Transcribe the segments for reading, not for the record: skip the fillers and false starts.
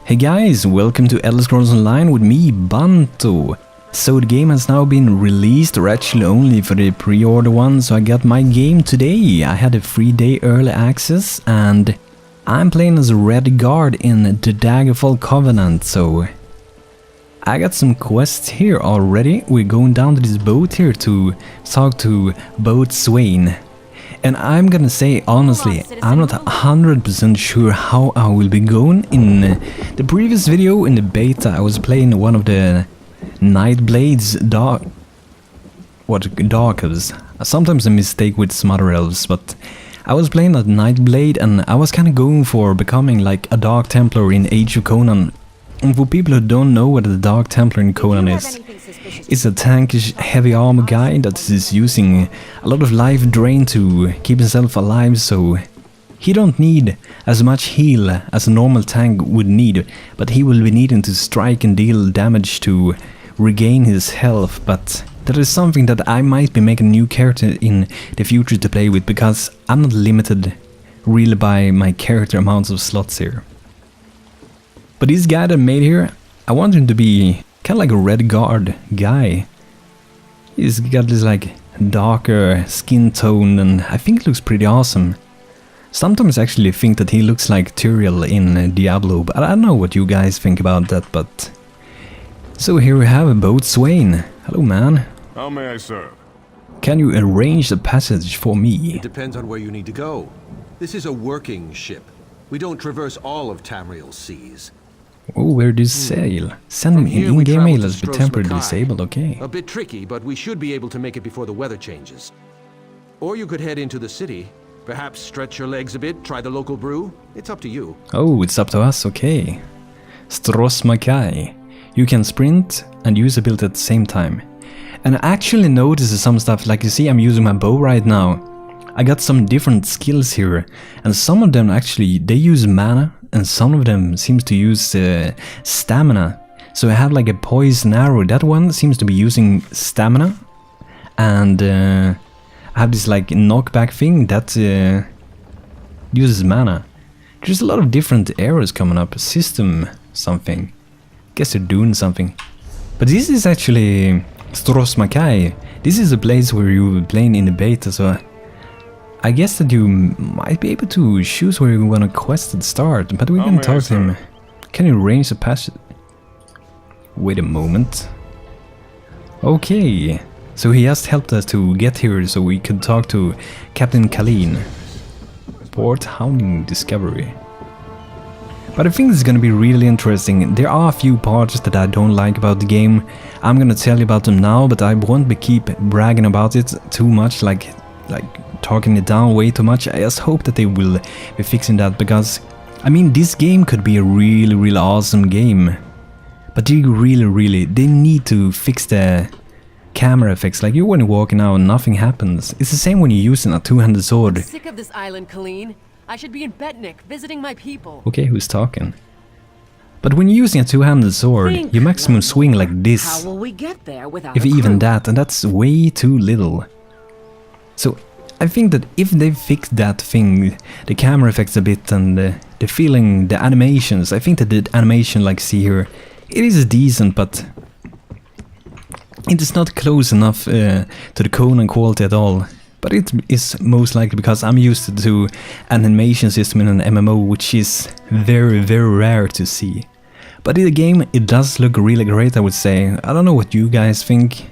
Hey guys, welcome to Elder Scrolls Online with me, Banto. So the game has now been released, or actually only for the pre-order one, so I got my game today. I had a 3-day early access and I'm playing as Redguard in the Daggerfall Covenant, so I got some quests here already. We're going down to this boat here to talk to Boat Swain. And I'm gonna say honestly, I'm not 100% sure how I will be going. In the previous video, in the beta, I was playing one of the Nightblade's Darkers. Sometimes I mistake with some other elves, but I was playing that Nightblade and I was kinda going for becoming like a Dark Templar in Age of Conan. And for people who don't know what a Dark Templar in Conan is, it's a tankish heavy armor guy that is using a lot of life drain to keep himself alive, so he don't need as much heal as a normal tank would need, but he will be needing to strike and deal damage to regain his health. But that is something that I might be making a new character in the future to play with, because I'm not limited really by my character amounts of slots here. But this guy that I made here, I want him to be kind of like a Redguard guy. He's got this like darker skin tone and I think it looks pretty awesome. Sometimes I actually think that he looks like Tamriel in Diablo, but I don't know what you guys think about that. But so here we have Boat Swain. Hello man. How may I serve? Can you arrange the passage for me? It depends on where you need to go. This is a working ship. We don't traverse all of Tamriel's seas. Oh, where do you sail? Sending an in-game mail has been temporarily disabled, okay. A bit tricky, but we should be able to make it before the weather changes. Or you could head into the city. Perhaps stretch your legs a bit, try the local brew. It's up to you. Oh, it's up to us, okay. Strosmakai. You can sprint and use a build at the same time. And I actually noticed some stuff, like you see I'm using my bow right now. I got some different skills here, and some of them actually, they use mana, and some of them seems to use stamina. So I have like a poison arrow, that one seems to be using stamina, and I have this like knockback thing that uses mana. There's a lot of different arrows coming up, system something. Guess they're doing something. But this is actually Strosmakai. This is a place where you were playing in the beta, so I guess that you might be able to choose where you want to quest at the start, but we can talk to him. Can you arrange the passage? Wait a moment. Okay, so he just helped us to get here so we could talk to Captain Kalin. Port Hounding Discovery. But I think this is gonna be really interesting. There are a few parts that I don't like about the game. I'm gonna tell you about them now, but I won't keep bragging about it too much, like talking it down way too much. I just hope that they will be fixing that, because I mean, this game could be a really awesome game, but they they need to fix the camera effects. Like you when you're walking out and nothing happens. It's the same when you're using a two-handed sword. I'm sick of this island, Colleen. I should be in Betnik visiting my people. Okay, who's talking? But when you're using a two-handed sword, you maximum swing like this. How will we get there without if even that, and that's way too little. So I think that if they fix that thing, the camera effects a bit and the feeling, the animations, I think that the animation, like see here, it is decent, but it is not close enough to the Conan quality at all. But it is most likely because I'm used to an animation system in an MMO, which is very rare to see. But in the game, it does look really great, I would say. I don't know what you guys think.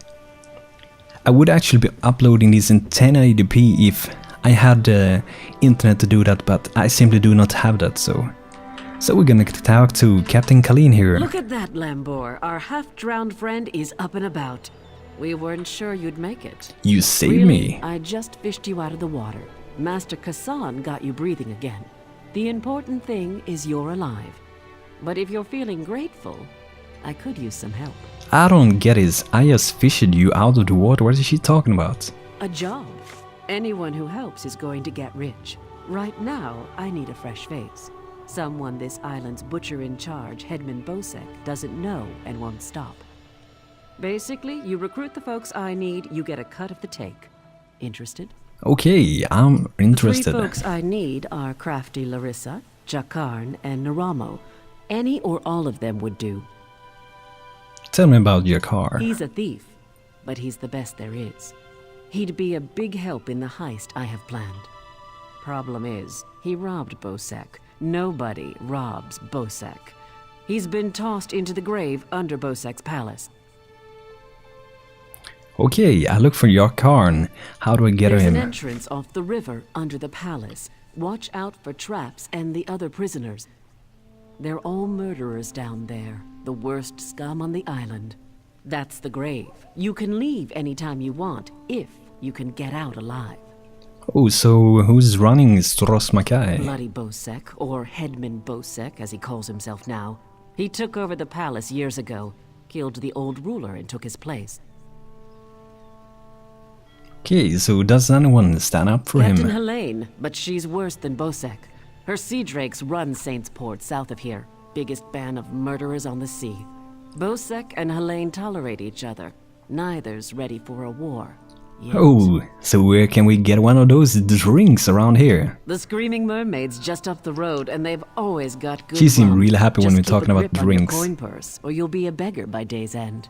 I would actually be uploading this in 1080p if I had the internet to do that, but I simply do not have that, so we're gonna talk to Captain Kalin here. Look at that, Lambor. Our half-drowned friend is up and about. We weren't sure you'd make it. You saved Really, me. I just fished you out of the water. Master Kassan got you breathing again. The important thing is you're alive. But if you're feeling grateful, I could use some help. I don't get it. I just fished you out of the water. What is she talking about? A job. Anyone who helps is going to get rich. Right now, I need a fresh face. Someone this island's butcher in charge, Headman Bosek, doesn't know and won't stop. Basically, you recruit the folks I need, you get a cut of the take. Interested? Okay, I'm interested. The 3 folks I need are Crafty Larissa, Jakarn, and Naramo. Any or all of them would do. Tell me about your car. He's a thief, but he's the best there is. He'd be a big help in the heist I have planned. Problem is, he robbed Bosek. Nobody robs Bosek. He's been tossed into the grave under Bosek's palace. Okay, I look for your car, and how do I get There's him? an entrance off the river under the palace. Watch out for traps and the other prisoners. They're all murderers down there, the worst scum on the island. That's the grave. You can leave anytime you want, if you can get out alive. Oh, so who's running Stros Makai? Bloody Bosek, or Headman Bosek as he calls himself now. He took over the palace years ago, killed the old ruler and took his place. Okay, so does anyone stand up for Captain him? Helene, but she's worse than Bosek. Her sea drakes run Saintsport south of here, biggest band of murderers on the sea. Bosek and Helene tolerate each other. Neither's ready for a war. Yet. Oh, so where can we get one of those drinks around here? The Screaming Mermaid's just up the road, and they've always got good She seemed rum. really happy when Just we're keep talking a about grip on your drinks. coin purse, or you'll be a beggar by day's end.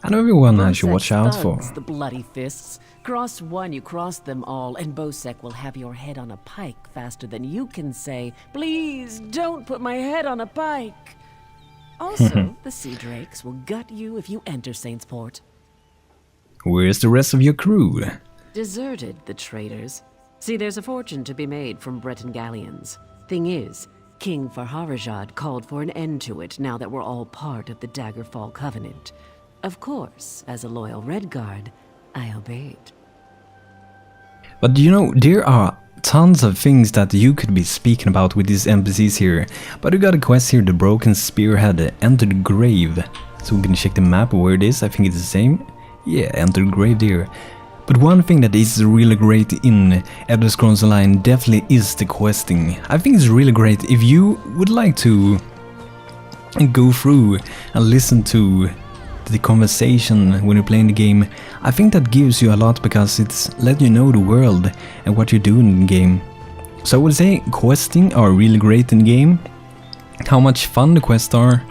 I know everyone I should watch Bosek's out for. thugs, the bloody fists. Cross one, you cross them all, and Bosek will have your head on a pike faster than you can say, "Please, don't put my head on a pike." Also, the sea drakes will gut you if you enter Saintsport. Where's the rest of your crew? Deserted, the traitors. See, there's a fortune to be made from Breton galleons. Thing is, King Farharajad called for an end to it now that we're all part of the Daggerfall Covenant. Of course, as a loyal Redguard, I obeyed. But you know, there are tons of things that you could be speaking about with these NPCs here. But we got a quest here, the Broken Spearhead, enter the grave. So we're gonna check the map where it is, I think it's the same. Yeah, enter the grave there. But one thing that is really great in Elder Scrolls Online definitely is the questing. I think it's really great if you would like to go through and listen to the conversation when you're playing the game. I think that gives you a lot because it's letting you know the world and what you're doing in the game. So I would say questing are really great in the game. How much fun the quests are,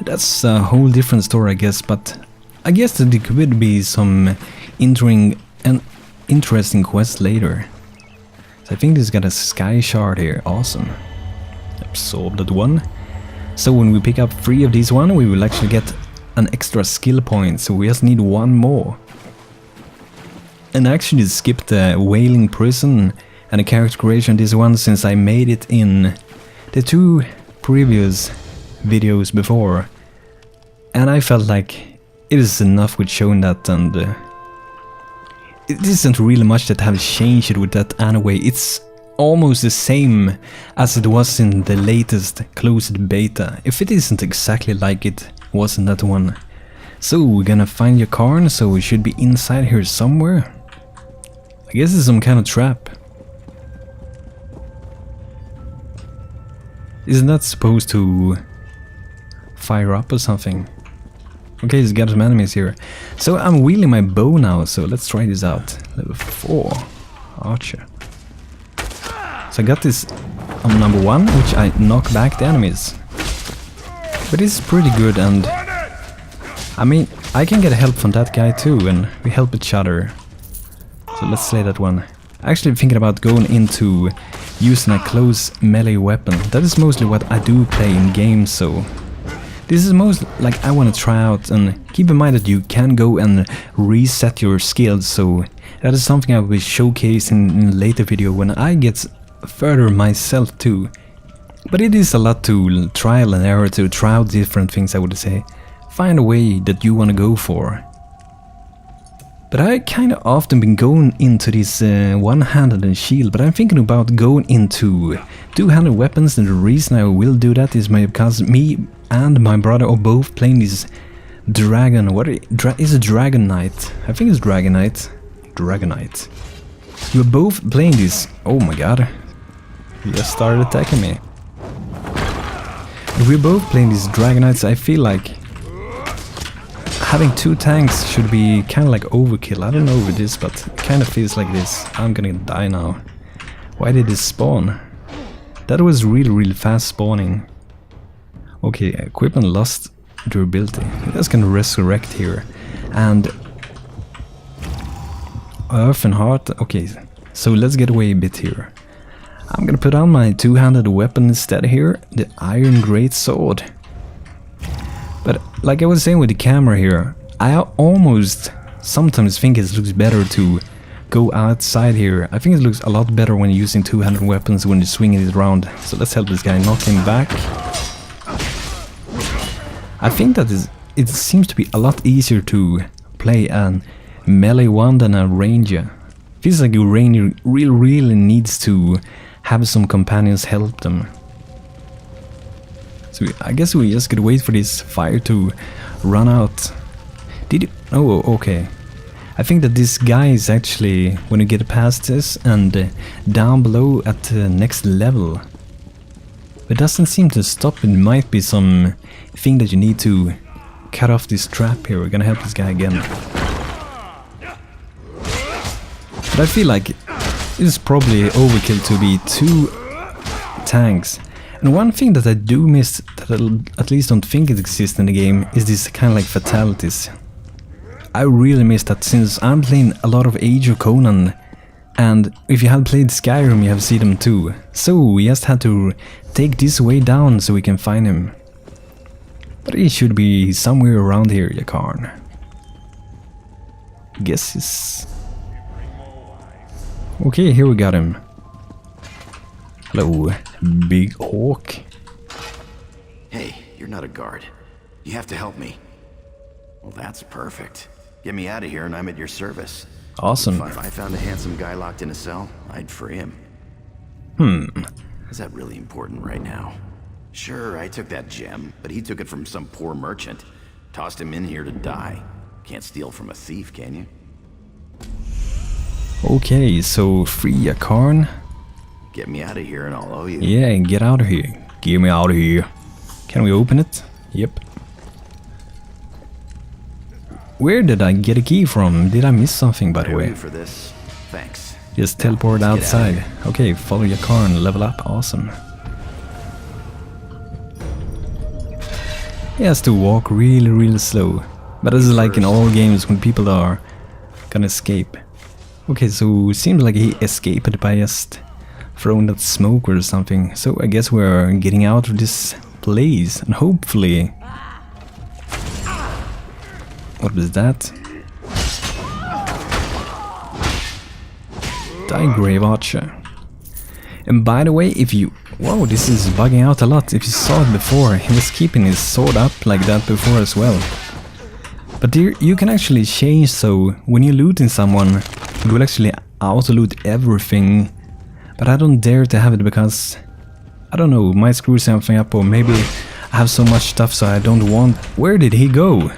that's a whole different story I guess, but I guess that there could be some interesting quests later. So I think this got a sky shard here, awesome. Absorb that one. So when we pick up 3 of these one, we will actually get an extra skill point, so we just need 1 more. And I actually skipped the Wailing Prison and the character creation this one since I made it in the 2 previous videos before. And I felt like it is enough with showing that, and it isn't really much that have changed with that anyway. It's almost the same as it was in the latest closed beta, if it isn't exactly like it was in that one. So we're gonna find your car, so we should be inside here somewhere. I guess it's some kind of trap. Isn't that supposed to fire up or something? Okay, it's got some enemies here. So I'm wielding my bow now, so let's try this out. Level 4 Archer. So I got this on number 1, which I knock back the enemies. But it's pretty good, and I mean, I can get help from that guy too, and we help each other. So let's slay that one. Actually thinking about going into using a close melee weapon. That is mostly what I do play in games, so this is most like I want to try out, and keep in mind that you can go and reset your skills, so that is something I will showcase in a later video when I get further myself too. But it is a lot to trial and error to try out different things, I would say. Find a way that you want to go for. But I kind of often been going into this one-handed and shield, but I'm thinking about going into two-handed weapons, and the reason I will do that is because me and my brother are both playing this dragon. Is it Dragon Knight? I think it's Dragon Knight. Dragon Knight. We're both playing this. Oh my god. He just started attacking me. We're both playing these Dragon Knights. I feel like having 2 tanks should be kind of like overkill. I don't know if it is, but it kind of feels like this. I'm gonna die now. Why did this spawn? That was really fast spawning. Okay, equipment lost durability. That's gonna resurrect here. And Earth and Heart. Okay, so let's get away a bit here. I'm gonna put on my two-handed weapon instead here, the Iron Great Sword. But like I was saying with the camera here, I almost sometimes think it looks better to go outside here. I think it looks a lot better when using two-handed weapons when you're swinging it around. So let's help this guy, knock him back. I think that it seems to be a lot easier to play a melee one than a ranger. Feels like a ranger really needs to have some companions help them. So I guess we just gotta wait for this fire to run out. Did you? Oh, okay. I think that this guy is actually, when you get past this and down below at the next level. It doesn't seem to stop. It might be some thing that you need to cut off this trap here. We're gonna help this guy again. But I feel like it's probably overkill to be 2 tanks. And one thing that I do miss, that I at least don't think it exists in the game, is this kind of like fatalities. I really miss that, since I'm playing a lot of Age of Conan, and if you have played Skyrim you have seen them too. So we just had to take this way down so we can find him. But he should be somewhere around here, Yakarn. Guess he's... Okay, here we got him. Hello, Big Hawk. Hey, you're not a guard. You have to help me. Well, that's perfect. Get me out of here and I'm at your service. Awesome. If I found a handsome guy locked in a cell, I'd free him. Is that really important right now? Sure, I took that gem, but he took it from some poor merchant. Tossed him in here to die. Can't steal from a thief, can you? Okay, so free Yakarn. Get me out of here and I'll owe you. Yeah, get out of here. Get me out of here. Can we open it? Yep. Where did I get a key from? Did I miss something, by the way? For this. Thanks. Just teleport outside. Okay, follow Yakarn, level up, awesome. He has to walk really slow. But this is like in all games when people are gonna escape. Okay, so it seems like he escaped by just throwing that smoke or something. So I guess we're getting out of this place, and hopefully... What was that? Die, Grave Archer. And by the way, if you... Whoa, this is bugging out a lot. If you saw it before, he was keeping his sword up like that before as well. But here you can actually change, so when you're looting someone, it will actually auto-loot everything. But I don't dare to have it because, I don't know, might screw something up, or maybe I have so much stuff so I don't want... Where did he go?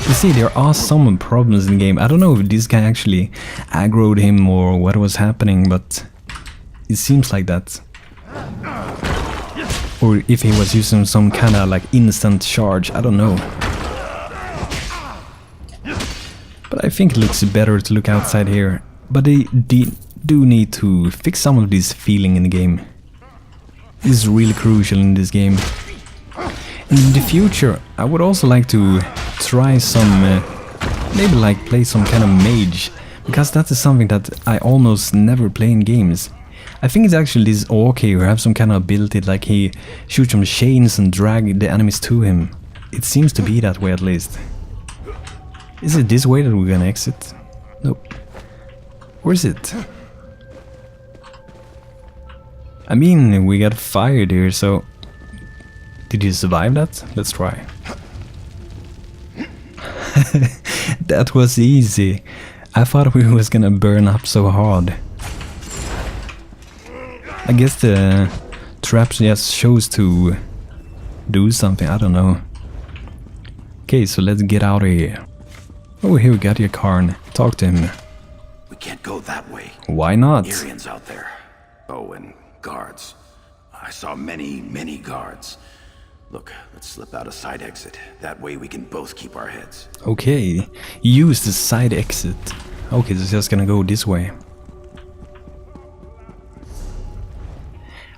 You see, there are some problems in the game. I don't know if this guy actually aggroed him or what was happening, but it seems like that. Or if he was using some kind of like instant charge, I don't know. But I think it looks better to look outside here. But they do need to fix some of this feeling in the game. This is really crucial in this game. In the future, I would also like to try some, maybe like play some kind of mage, because that is something that I almost never play in games. I think it's actually this orc here who have some kind of ability, like he shoots some chains and drag the enemies to him. It seems to be that way at least. Is it this way that we're gonna exit? Nope. Where is it? I mean, we got fired here, so... Did you survive that? Let's try. That was easy. I thought we was gonna burn up so hard. I guess the trap just shows to do something, I don't know. Okay, so let's get out of here. Oh, here we got Yakarn. Talk to him. We can't go that way. Why not? Arians out there. Oh, and guards. I saw many guards. Look, let's slip out a side exit. That way we can both keep our heads. Okay, use the side exit. Okay, so it's just gonna go this way.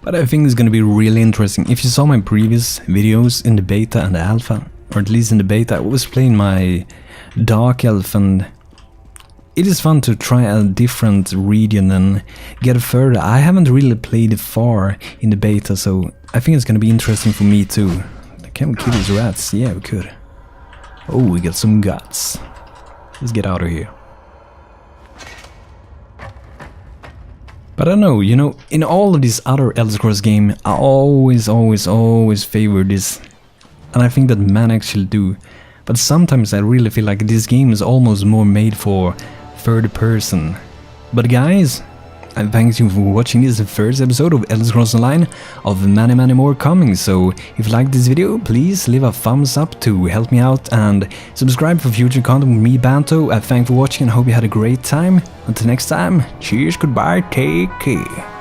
But I think it's gonna be really interesting. If you saw my previous videos in the beta and the alpha, or at least in the beta, I was playing my Dark Elf, and it is fun to try a different region and get further. I haven't really played far in the beta, so I think it's gonna be interesting for me too. Can we kill these rats? Yeah, we could. Oh, we got some guts. Let's get out of here. But I don't know, you know, in all of these other Elder Scrolls game, I always favor this. And I think that man actually do. But sometimes I really feel like this game is almost more made for third person. But guys, I thank you for watching this first episode of Elder Scrolls Online, of many more coming. So if you liked this video, please leave a thumbs up to help me out, and subscribe for future content with me, Banto. I thank you for watching and hope you had a great time. Until next time, cheers, goodbye, take care.